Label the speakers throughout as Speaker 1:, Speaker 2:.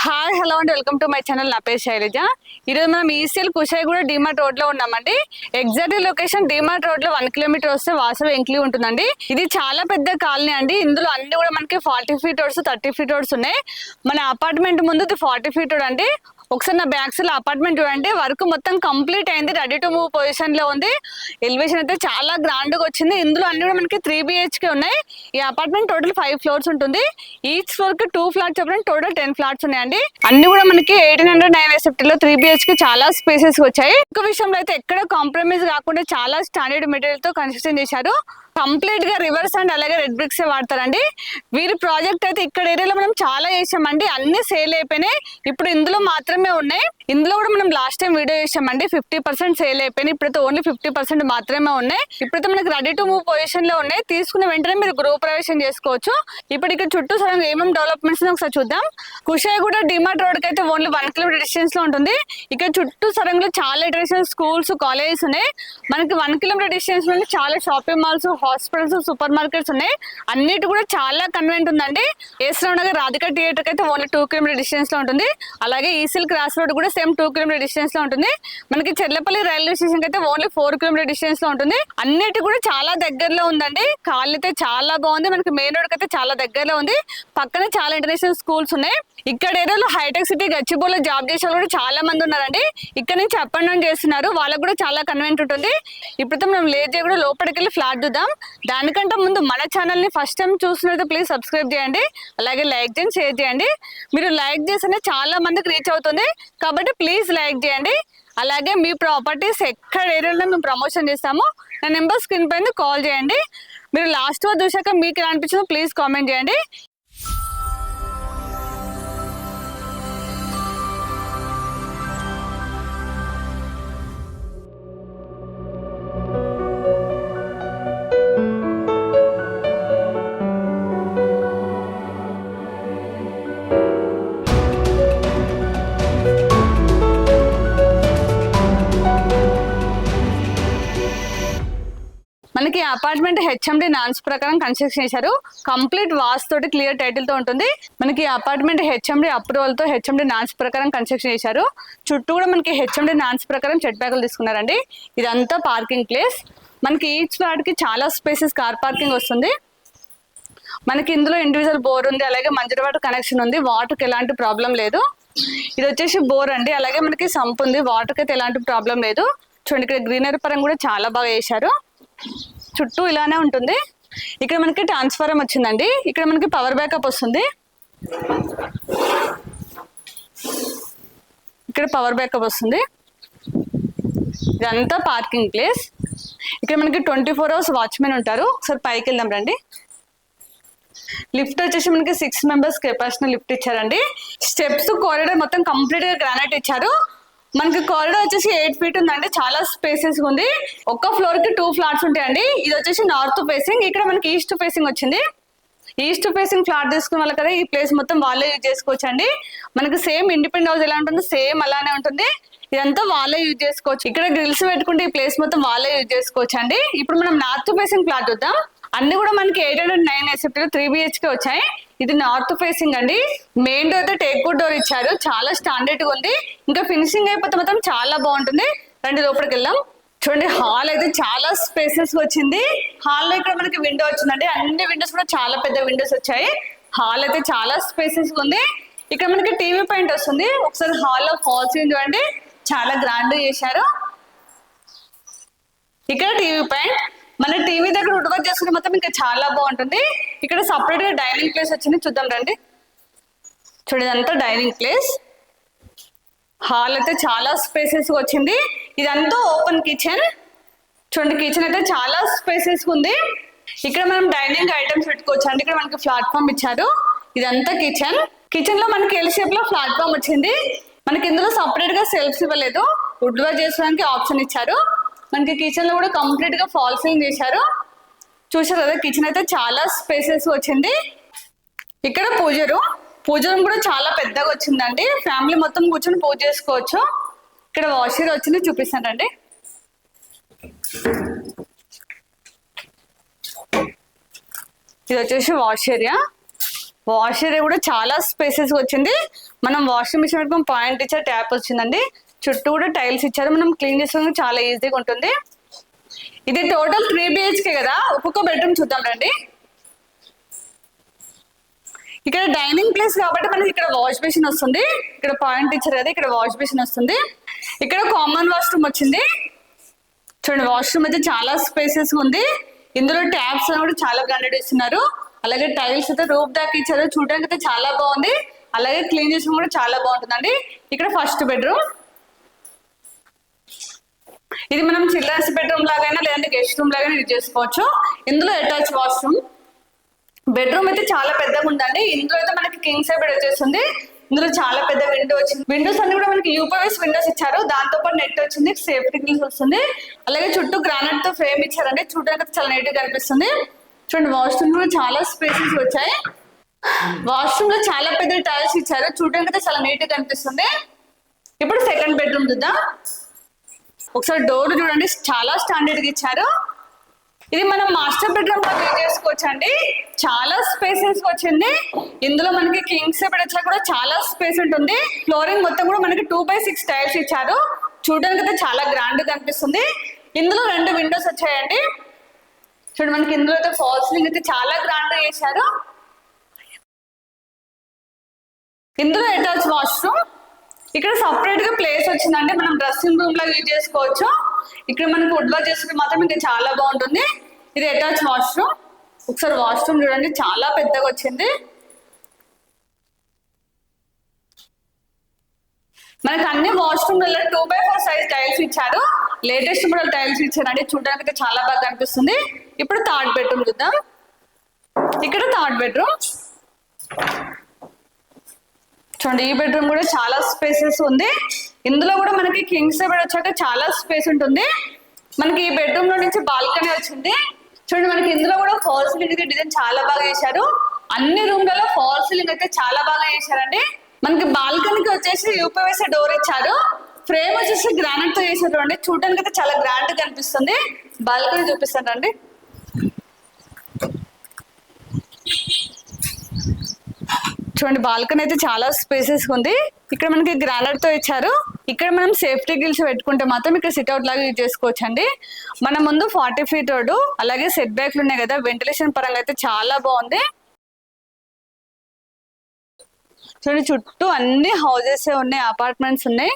Speaker 1: Hi hello అండి, welcome to my channel. నా పేరు శైలజ. ఈరోజు మనం ఈసీఎల్ కుషాయిగూడ డిమార్ట్ రోడ్ లో ఉన్నామండి. ఎగ్జాక్ట్ లొకేషన్ డిమార్ట్ రోడ్ లో 1 కిలోమీటర్ వస్తే వాసవి ఎంక్లీ ఉంటుందండి. ఇది చాలా పెద్ద కాలనీ అండి. ఇందులో అన్ని కూడా మనకి 40 ఫీట్ రోడ్స్ 30 ఫీట్ రోడ్స్ ఉన్నాయి. మన అపార్ట్మెంట్ ముందు 40 ఫీట్ రోడ్ అండి. ఒకసారి నా బ్యాక్ సైడ్ అపార్ట్మెంట్ చూడండి, వర్క్ మొత్తం కంప్లీట్ అయింది, రెడీ టు మూవ్ పొజిషన్ లో ఉంది. ఎలివేషన్ అయితే చాలా గ్రాండ్ గా వచ్చింది. ఇందులో అన్ని కూడా మనకి 3 BHK ఉన్నాయి. ఈ అపార్ట్మెంట్ టోటల్ 5 ఫ్లోర్స్ ఉంటుంది. ఈచ్ ఫ్లోర్ కి 2 ఫ్లాట్స్ చెప్పడం టోటల్ 10 ఫ్లాట్స్ ఉన్నాయండి. అన్ని కూడా మనకి 1809 SFT లో 3 BHK చాలా స్పేసెస్ వచ్చాయి. ఒక విషయంలో అయితే ఎక్కడ కాంప్రమైజ్ కాకుండా చాలా స్టాండర్డ్ మెటీరియల్ తో కన్స్ట్రక్షన్ చేశారు. కంప్లీట్ గా రివర్స్ అండ్ అలాగే రెడ్ బ్రిక్స్ వాడతారండి. వీరి ప్రాజెక్ట్ అయితే ఇక్కడ ఏరియాలో మనం చాలా చేసామండి. అన్ని సేల్ అయిపోయినాయి. ఇప్పుడు ఇందులో మాత్రమే ఉన్నాయి. ఇందులో కూడా మనం లాస్ట్ టైం వీడియో చేసామండి. 50% సేల్ అయిపోయినాయి. ఇప్పుడైతే ఓన్లీ 50% మాత్రమే ఉన్నాయి. ఇప్పుడైతే మనకి రెడీ టు మూవ్ పొజిషన్ లో ఉన్నాయి. తీసుకున్న వెంటనే మీరు గృహ ప్రవేశం చేసుకోవచ్చు. ఇప్పుడు ఇక్కడ చుట్టూ సరంగా ఏమేమి డెవలప్మెంట్స్ ఒకసారి చూద్దాం. కుషాయిగూడ డిమార్ట్ రోడ్ కి అయితే ఓన్లీ 1 కిలోమీటర్ డిస్టెన్స్ లో ఉంటుంది. ఇక్కడ చుట్టూ సరంలో చాలా ఇంటర్నేషనల్ స్కూల్స్ కాలేజెస్ ఉన్నాయి. మనకి 1 కిలోమీటర్ డిస్టెన్స్ లో చాలా shopping malls, hospitals, super markets ఉన్నాయి. అన్నిటి కూడా చాలా కన్వీనియంట్ ఉందండి. ఏసరావు నగర్ రాధికా థియేటర్ అయితే ఓన్లీ 2 కిలోమీటర్ డిస్టెన్స్ లో ఉంటుంది. అలాగే ఈసీఎల్ క్రాస్ రోడ్ కూడా సేమ్ 2 కిలోమీటర్ డిస్టెన్స్ లో ఉంటుంది. మనకి చెర్లపల్లి రైల్వే స్టేషన్ అయితే ఓన్లీ 4 కిలోమీటర్ డిస్టెన్స్ లో ఉంటుంది. అన్నిటి కూడా చాలా దగ్గరలో ఉందండి. కాలనీ అయితే చాలా బాగుంది. మనకి మెయిన్ రోడ్ అయితే చాలా దగ్గరలో ఉంది. పక్కన చాలా ఇంటర్నేషనల్ స్కూల్స్ ఉన్నాయి. ఇక్కడ ఏరియాలో హైటెక్ సిటీ గచ్చిబౌలిలో జాబ్ చేసే వాళ్ళు కూడా చాలా మంది ఉన్నారండి. ఇక్కడ నుంచి అప్ అండ్ డౌన్ చేస్తున్నారు. వాళ్ళకు కూడా చాలా కన్వీనియంట్ ఉంటుంది. ఇప్పుడు మనం లేట్ కూడా లోపలికి వెళ్ళి ఫ్లాట్ చూద్దాం. దానికంటే ముందు మన ఛానల్ ని ఫస్ట్ టైం చూస్తున్నట్టు ప్లీజ్ సబ్స్క్రైబ్ చేయండి. అలాగే లైక్ చేయండి, షేర్ చేయండి. మీరు లైక్ చేస్తేనే చాలా మందికి రీచ్ అవుతుంది కాబట్టి ప్లీజ్ లైక్ చేయండి. అలాగే మీ ప్రాపర్టీస్ ఎక్కడ ఏరియాలో మేము ప్రమోషన్ చేస్తామో నా నెంబర్ స్క్రీన్ పైన కాల్ చేయండి. మీరు లాస్ట్ వరకు చూసాక మీకు ఎలా అనిపించిందో ప్లీజ్ కామెంట్ చేయండి. మనకి అపార్ట్మెంట్ హెచ్ఎండి నాన్స్ ప్రకారం కన్స్ట్రక్షన్ చేశారు. కంప్లీట్ వాస్ తోటి క్లియర్ టైటిల్ తో ఉంటుంది. మనకి అపార్ట్మెంట్ హెచ్ఎండి అప్రూవల్ తో హెచ్ఎండి నాన్స్ ప్రకారం కన్స్ట్రక్షన్ చేశారు. చుట్టూ కూడా మనకి హెచ్ఎండి నాన్స్ ప్రకారం చెట్ బ్యాగులు తీసుకున్నారండి. ఇదంతా పార్కింగ్ ప్లేస్. మనకి ఈచ్ ఫ్లాట్ కి చాలా స్పేసెస్ కార్ పార్కింగ్ వస్తుంది. మనకి ఇందులో ఇండివిజువల్ బోర్ ఉంది, అలాగే మంజరి వాటర్ కనెక్షన్ ఉంది. వాటర్కి ఎలాంటి ప్రాబ్లం లేదు. ఇది వచ్చేసి బోర్ అండి. అలాగే మనకి సంప్ ఉంది. వాటర్కి అయితే ఎలాంటి ప్రాబ్లం లేదు. చూడండి, ఇక్కడ గ్రీనరీ పరంగా కూడా చాలా బాగా చేశారు. చుట్టూ ఇలానే ఉంటుంది. ఇక్కడ మనకి ట్రాన్స్ఫారం వచ్చిందండి. ఇక్కడ మనకి పవర్ బ్యాకప్ వస్తుంది. ఇక్కడ పవర్ బ్యాకప్ వస్తుంది. ఇదంతా పార్కింగ్ ప్లేస్. ఇక్కడ మనకి 24 hours వాచ్మెన్ ఉంటారు. ఒకసారి పైకి వెళ్దాం రండి. లిఫ్ట్ వచ్చేసి మనకి 6 మెంబర్స్ కెపాసిటీ లిఫ్ట్ ఇచ్చారండి. స్టెప్స్, కారిడార్ మొత్తం కంప్లీట్ గా గ్రానైట్ ఇచ్చారు. మనకి కారిడార్ వచ్చేసి 8 feet ఉందండి. చాలా స్పేసెస్ ఉంది. ఒక్క ఫ్లోర్ కి 2 ఫ్లాట్స్ ఉంటాయండి. ఇది వచ్చేసి నార్త్ ఫేసింగ్. ఇక్కడ మనకి ఈస్ట్ ఫేసింగ్ వచ్చింది. ఈస్ట్ ఫేసింగ్ ఫ్లాట్ తీసుకున్న వాళ్ళు కదా, ఈ ప్లేస్ మొత్తం వాళ్ళే యూజ్ చేసుకోవచ్చు అండి. మనకి సేమ్ ఇండిపెండెంట్ హౌస్ ఎలా ఉంటుందో సేమ్ అలానే ఉంటుంది. ఇదంతా వాళ్ళే యూజ్ చేసుకోవచ్చు. ఇక్కడ గ్రిల్స్ పెట్టుకుంటే ఈ ప్లేస్ మొత్తం వాళ్ళే యూజ్ చేసుకోవచ్చు అండి. ఇప్పుడు మనం నార్త్ ఫేసింగ్ ఫ్లాట్ చూద్దాం. అన్ని కూడా మనకి 809 SFT లో 3 BHK వచ్చాయి. ఇది నార్త్ ఫేసింగ్ అండి. మెయిన్ డోర్ అయితే టేక్ వుడ్ డోర్ ఇచ్చారు. చాలా స్టాండర్డ్ గా ఉంది. ఇంకా ఫినిషింగ్ అయిపోతే మాత్రం చాలా బాగుంటుంది. రండి లోపలికి వెళ్దాం. చూడండి, హాల్ అయితే చాలా స్పేసెస్ వచ్చింది. హాల్ లో ఇక్కడ మనకి విండో వచ్చిందండి. అన్ని విండోస్ కూడా చాలా పెద్ద విండోస్ వచ్చాయి. హాల్ అయితే చాలా స్పేసెస్ ఉంది. ఇక్కడ మనకి టీవీ పాయింట్ వస్తుంది. ఒకసారి హాల్ లో ఫాల్ సీలింగ్ చూడండి, చాలా గ్రాండ్ చేశారు. ఇక్కడ టీవీ పాయింట్. మన టీవీ దగ్గర వుడ్ వర్క్ చేసుకుంటే మొత్తం ఇంకా చాలా బాగుంటుంది. ఇక్కడ సపరేట్ గా డైనింగ్ ప్లేస్ వచ్చింది. చూద్దాం రండి. చూడండి, ఇదంతా డైనింగ్ ప్లేస్. హాల్ అయితే చాలా స్పేసెస్ వచ్చింది. ఇదంతా ఓపెన్ కిచెన్. చూడండి, కిచెన్ అయితే చాలా స్పేసెస్ ఉంది. ఇక్కడ మనం డైనింగ్ ఐటమ్స్ పెట్టుకోవచ్చు అండి. ఇక్కడ మనకి ప్లాట్ఫామ్ ఇచ్చారు. ఇదంతా కిచెన్. కిచెన్ లో మనకి ఎల్ షేప్ లో ప్లాట్ఫామ్ వచ్చింది. మనకి ఇందులో సపరేట్ గా సెల్ఫ్స్ ఇవ్వలేదు. వుడ్ వర్క్ చేసుకోవడానికి ఆప్షన్ ఇచ్చారు. మనకి కిచెన్ లో కూడా కంప్లీట్ గా ఫాల్ సీలింగ్ చేశారు. చూసారు కదా, కిచెన్ అయితే చాలా స్పేసెస్ వచ్చింది. ఇక్కడ పూజ రూమ్ కూడా చాలా పెద్దగా వచ్చిందండి. ఫ్యామిలీ మొత్తం కూర్చొని పూజ చేసుకోవచ్చు. ఇక్కడ వాష్ ఏరియా వచ్చింది, చూపిస్తానండి. ఇది వచ్చేసి వాష్ ఏరియా. వాష్ ఏరియా కూడా చాలా స్పేసెస్ వచ్చింది. మనం వాషింగ్ మిషన్ పెట్టుకుని పాయింట్ ఇచ్చారు, ట్యాప్ వచ్చిందండి. చుట్టూ కూడా టైల్స్ ఇచ్చారు, మనం క్లీన్ చేసుకోవడానికి చాలా ఈజీగా ఉంటుంది. ఇది టోటల్ 3 BHK కదా. ఒక్కొక్క బెడ్రూమ్ చూద్దాం రండి. ఇక్కడ డైనింగ్ ప్లేస్ కాబట్టి మనకి ఇక్కడ వాష్ బేసిన్ వస్తుంది. ఇక్కడ పాయింట్ ఇచ్చారు కదా, ఇక్కడ వాష్ బేసిన్ వస్తుంది. ఇక్కడ కామన్ వాష్రూమ్ వచ్చింది. చూడండి, వాష్రూమ్ అయితే చాలా స్పేసెస్ ఉంది. ఇందులో ట్యాప్స్ కూడా చాలా బ్రాండెడ్ ఇస్తున్నారు. అలాగే టైల్స్ అయితే రూప్ దాకా ఇచ్చారు, చూడడానికి అయితే చాలా బాగుంది. అలాగే క్లీన్ చేసిన కూడా చాలా బాగుంటుందండి. ఇక్కడ ఫస్ట్ బెడ్రూమ్, ఇది మనం చిల్డ్రన్స్ బెడ్రూమ్ లాగైనా లేదంటే గెస్ట్ రూమ్ లాగైనా యూజ్ చేసుకోవచ్చు. ఇందులో అటాచ్ వాష్రూమ్. బెడ్రూమ్ అయితే చాలా పెద్దగా ఉందండి. ఇందులో అయితే మనకి కింగ్ సైజ్ బెడ్ వచ్చేస్తుంది. ఇందులో చాలా పెద్ద విండో వచ్చింది. విండోస్ అన్ని కూడా మనకి యూపీఎస్ విండోస్ ఇచ్చారు, దాంతో పాటు నెట్ వచ్చింది, సేఫ్టీ గ్రిల్స్ వస్తుంది. అలాగే చుట్టూ గ్రానైట్ తో ఫ్రేమ్ ఇచ్చారండి, చూడడానికి చాలా నీట్ గా కనిపిస్తుంది. చూడండి, వాష్రూమ్ కూడా చాలా స్పేసెస్ వచ్చాయి. వాష్రూమ్ లో చాలా పెద్ద టైల్స్ ఇచ్చారు, చూడడానికి అయితే చాలా నీట్ గా కనిపిస్తుంది. ఇప్పుడు సెకండ్ బెడ్రూమ్ చూద్దాం. ఒకసారి డోర్ చూడండి, చాలా స్టాండర్డ్ గా ఇచ్చారు. ఇది మనం మాస్టర్ బెడ్రూమ్ గా యూజ్ చేసుకోవచ్చు అండి. చాలా స్పేసెస్ వచ్చింది. ఇందులో మనకి కింగ్ సైజ్ బెడ్ వచ్చా కూడా చాలా స్పేస్ ఉంటుంది. ఫ్లోరింగ్ మొత్తం కూడా మనకి 2x6 టైల్స్ ఇచ్చారు, చూడడానికి అయితే చాలా గ్రాండ్ గా కనిపిస్తుంది. ఇందులో 2 విండోస్ వచ్చాయండి. చూడండి, మనకి ఇందులో అయితే ఫాల్ సీలింగ్ అయితే చాలా గ్రాండ్ గా చేశారు. ఇందులో అటాచ్ వాష్రూమ్. ఇక్కడ సపరేట్ గా ప్లేస్ వచ్చిందండి, మనం డ్రెస్సింగ్ రూమ్ లాగా యూజ్ చేసుకోవచ్చు. ఇక్కడ మనకి వుడ్ వర్క్ చేసుకుంటే మాత్రం ఇంకా చాలా బాగుంటుంది. ఇది అటాచ్ వాష్రూమ్. ఒకసారి వాష్రూమ్ చూడండి, చాలా పెద్దగా వచ్చింది. మనకి అన్ని వాష్రూమ్ 2x4 సైజ్ టైల్స్ ఇచ్చారు, లేటెస్ట్ మోడల్ టైల్స్ ఇచ్చారండి, చూడడానికి అయితే చాలా బాగా కనిపిస్తుంది. ఇప్పుడు థర్డ్ బెడ్రూమ్ చూద్దాం. ఇక్కడ థర్డ్ బెడ్రూమ్ చూడండి, ఈ బెడ్రూమ్ కూడా చాలా స్పేసెస్ ఉంది. ఇందులో కూడా మనకి కింగ్ సైజ్ బెడ్ వచ్చాక చాలా స్పేస్ ఉంటుంది. మనకి ఈ బెడ్రూమ్ లో నుంచి బాల్కనీ వచ్చింది. చూడండి, మనకి ఇందులో కూడా ఫాల్ సీలింగ్ అయితే డిజైన్ చాలా బాగా చేశారు. అన్ని రూమ్లలో ఫాల్ సీలింగ్ అయితే చాలా బాగా చేశారండి. మనకి బాల్కనీకి వచ్చేసి యూపీఎస్ డోర్ ఇచ్చారు, ఫ్రేమ్ వచ్చేసి గ్రానైట్ తో చేశారు అండి, చూడడానికి అయితే చాలా గ్రాండ్ గా కనిపిస్తుంది. బాల్కనీ చూపిస్తానండి. చూడండి, బాల్కనీ అయితే చాలా స్పేసెస్ ఉంది. ఇక్కడ మనకి గ్రానైట్ తో ఇచ్చారు. ఇక్కడ మనం సేఫ్టీ గ్రిల్స్ పెట్టుకుంటే మాత్రం ఇక్కడ సిట్అవుట్ లాగా యూజ్ చేసుకోవచ్చు అండి. మన ముందు 40 feet రోడ్డు, అలాగే సెట్ బ్యాక్లు ఉన్నాయి కదా, వెంటిలేషన్ పరంగా అయితే చాలా బాగుంది. చూడండి, చుట్టూ అన్ని హౌసెస్ ఉన్నాయి, అపార్ట్మెంట్స్ ఉన్నాయి.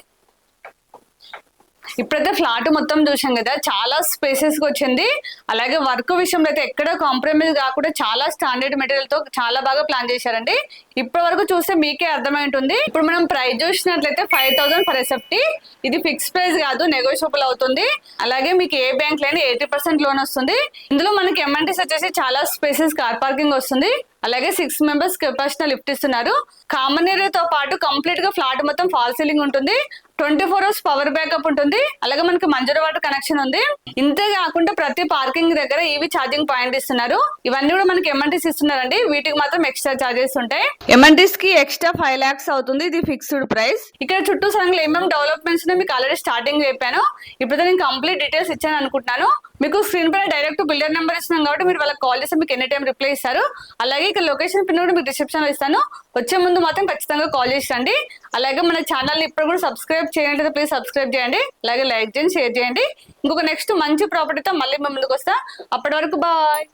Speaker 1: ఇప్పుడైతే ఫ్లాట్ మొత్తం చూసాం కదా, చాలా స్పేసెస్ వచ్చింది. అలాగే వర్క్ విషయంలో అయితే ఎక్కడ కాంప్రమైజ్ కాకుండా చాలా స్టాండర్డ్ మెటీరియల్ తో చాలా బాగా ప్లాన్ చేశారండి. ఇప్పటి వరకు చూస్తే మీకే అర్థమై ఉంటుంది. ఇప్పుడు మనం ప్రైస్ చూసినట్లయితే 5,000 ఫర్ ఎస్ఎఫ్టీ. ఇది ఫిక్స్ ప్రైస్ కాదు, నెగోషియబుల్ అవుతుంది. అలాగే మీకు ఏ బ్యాంక్ లో 80% లోన్ వస్తుంది. ఇందులో మనకి ఎంఎన్టీస్ వచ్చేసి చాలా స్పేసెస్ కార్ పార్కింగ్ వస్తుంది. అలాగే 6 members కెపాసిటీ లిఫ్ట్ ఇస్తున్నారు. కామన్ ఏరియాతో పాటు కంప్లీట్ గా ఫ్లాట్ మొత్తం ఫాల్ సీలింగ్ ఉంటుంది. 24 hours పవర్ బ్యాకప్ ఉంటుంది. అలాగే మనకి మంజూరు వాటర్ కనెక్షన్ ఉంది. ఇంతే కాకుండా ప్రతి పార్కింగ్ దగ్గర ఈవీ ఛార్జింగ్ పాయింట్ ఇస్తున్నారు. ఇవన్నీ కూడా మనకి ఎంఎన్టీస్ ఇస్తున్నారండి. వీటికి మాత్రం ఎక్స్ట్రా చార్జెస్ ఉంటాయి. ఎంఎన్టీస్ కి ఎక్స్ట్రా 5 lakhs అవుతుంది. ఇది ఫిక్స్డ్ ప్రైస్. ఇక్కడ చుట్టూ సరంగా ఏమేమి డెవలప్మెంట్స్ మీకు ఆల్రెడీ స్టార్టింగ్ చెప్పాను. ఇప్పుడు నేను కంప్లీట్ డీటెయిల్స్ ఇచ్చాను అనుకుంటున్నాను. మీకు స్క్రీన్ పైన డైరెక్ట్ బిల్డర్ నెంబర్ ఇస్తున్నాం కాబట్టి మీరు వాళ్ళకి కాల్ చేస్తే మీకు ఎనీ టైం రిప్లై ఇస్తారు. అలాగే ఇక్కడ లొకేషన్ పిన్ కూడా మీకు డిస్క్రిప్షన్ లో ఇస్తాను. వచ్చే ముందు మాత్రం ఖచ్చితంగా కాల్ చేయండి. అలాగే మన ఛానల్ ఇప్పుడు కూడా సబ్స్క్రైబ్ చేయండి, ప్లీజ్ సబ్స్క్రైబ్ చేయండి. అలాగే లైక్ చేయండి, షేర్ చేయండి. ఇంకొక నెక్స్ట్ మంచి ప్రాపర్టీతో మళ్ళీ మేము ముందుకు వస్తా. అప్పటి వరకు బాయ్.